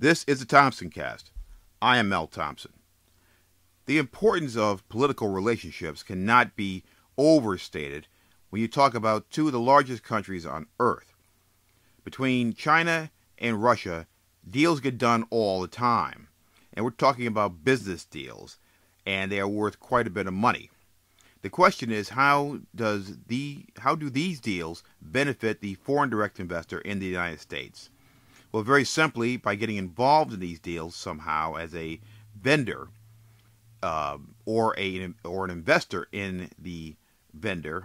This is the Thompson Cast. I am Mel Thompson. The importance of political relationships cannot be overstated when you talk about two of the largest countries on earth. Between China and Russia, deals get done all the time. And we're talking about business deals, and they are worth quite a bit of money. The question is, how do these deals benefit the foreign direct investor in the United States? Well, very simply, by getting involved in these deals somehow as a vendor or an investor in the vendor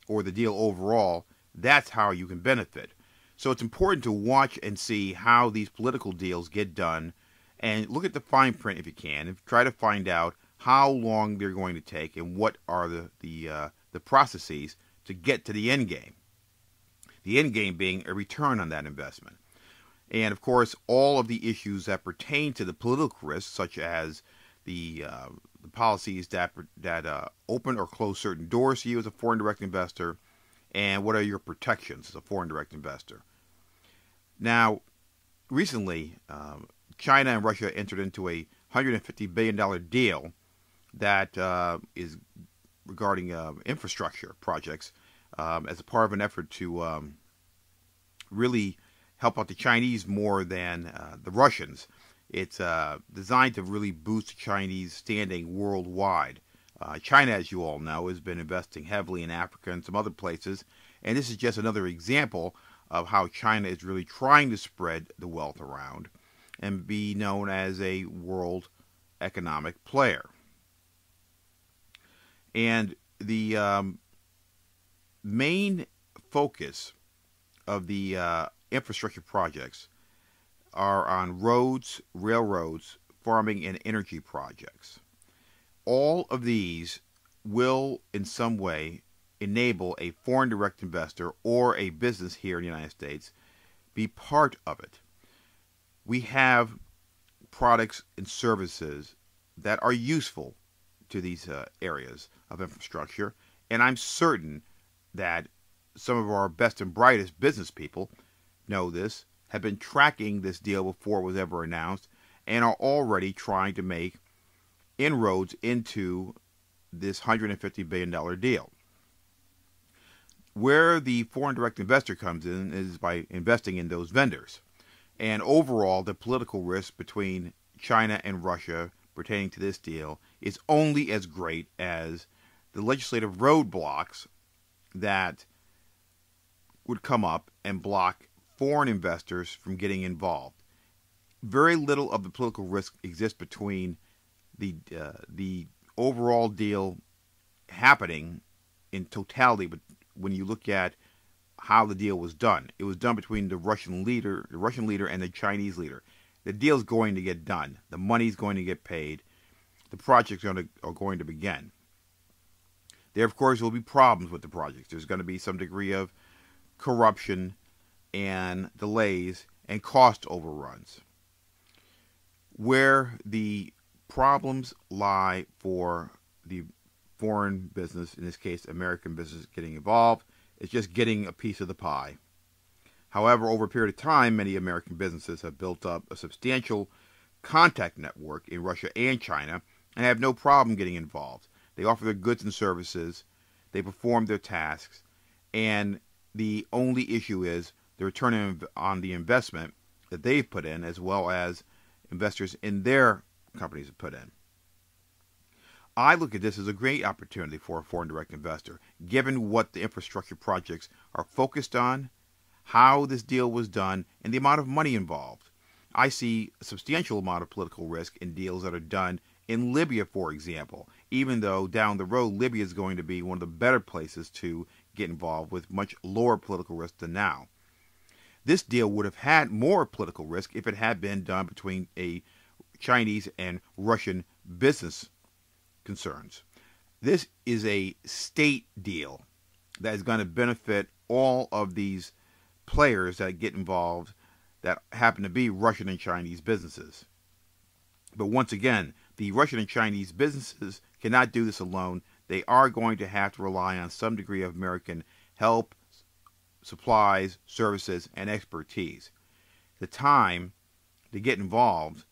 or the deal overall, that's how you can benefit. So it's important to watch and see how these political deals get done, and look at the fine print if you can, and try to find out how long they're going to take and what are the processes to get to the end game. The end game being a return on that investment. And of course, all of the issues that pertain to the political risks, such as the policies that open or close certain doors to you as a foreign direct investor, and what are your protections as a foreign direct investor. Now, recently, China and Russia entered into a $150 billion deal that is regarding infrastructure projects as a part of an effort to really help out the Chinese more than the Russians. It's designed to really boost Chinese standing worldwide. China, as you all know, has been investing heavily in Africa and some other places, and this is just another example of how China is really trying to spread the wealth around and be known as a world economic player. And the main focus of the infrastructure projects are on roads, railroads, farming, and energy projects. All of these will, in some way, enable a foreign direct investor or a business here in the United States be part of it. We have products and services that are useful to these areas of infrastructure, and I'm certain that some of our best and brightest business people know this, have been tracking this deal before it was ever announced, and are already trying to make inroads into this $150 billion deal. Where the foreign direct investor comes in is by investing in those vendors. And overall, the political risk between China and Russia pertaining to this deal is only as great as the legislative roadblocks that would come up and block foreign investors from getting involved. Very little of the political risk exists between the overall deal happening in totality, but when you look at how the deal was done, it was done between the Russian leader and the Chinese leader. The deal is going to get done. The money is going to get paid. The projects are going to begin. There, of course, will be problems with the projects. There's going to be some degree of corruption and delays and cost overruns. Where the problems lie for the foreign business, in this case American business, getting involved, is just getting a piece of the pie. However, over a period of time, many American businesses have built up a substantial contact network in Russia and China and have no problem getting involved. They offer their goods and services, they perform their tasks, and the only issue is the return on the investment that they've put in, as well as investors in their companies have put in. I look at this as a great opportunity for a foreign direct investor, given what the infrastructure projects are focused on, how this deal was done, and the amount of money involved. I see a substantial amount of political risk in deals that are done in Libya, for example, even though down the road Libya is going to be one of the better places to get involved with much lower political risk than now. This deal would have had more political risk if it had been done between a Chinese and Russian business concerns. This is a state deal that is going to benefit all of these players that get involved that happen to be Russian and Chinese businesses. But once again, the Russian and Chinese businesses cannot do this alone. They are going to have to rely on some degree of American help, supplies, services, and expertise. The time to get involved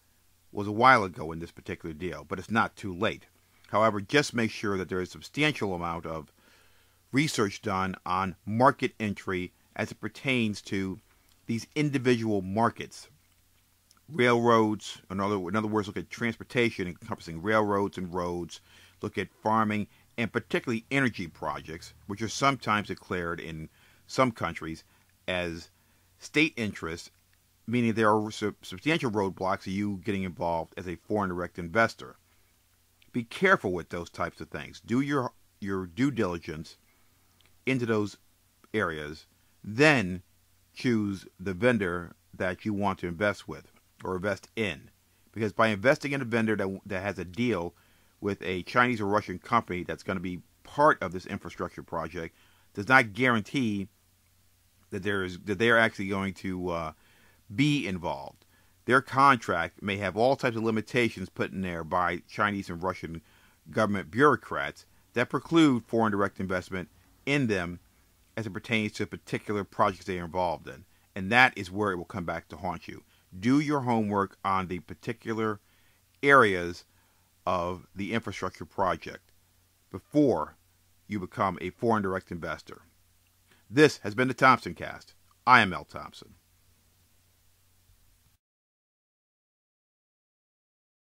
was a while ago in this particular deal, but it's not too late. However, just make sure that there is a substantial amount of research done on market entry as it pertains to these individual markets. Railroads, in other words, look at transportation encompassing railroads and roads, look at farming, and particularly energy projects, which are sometimes declared in some countries as state interests, meaning there are substantial roadblocks to you getting involved as a foreign direct investor. Be careful with those types of things. Do your due diligence into those areas, then choose the vendor that you want to invest with or invest in. Because by investing in a vendor that has a deal with a Chinese or Russian company that's going to be part of this infrastructure project does not guarantee that they're actually going to be involved. Their contract may have all types of limitations put in there by Chinese and Russian government bureaucrats that preclude foreign direct investment in them as it pertains to particular projects they are involved in. And that is where it will come back to haunt you. Do your homework on the particular areas of the infrastructure project before you become a foreign direct investor. This has been the Thompson Cast. I am Mel Thompson.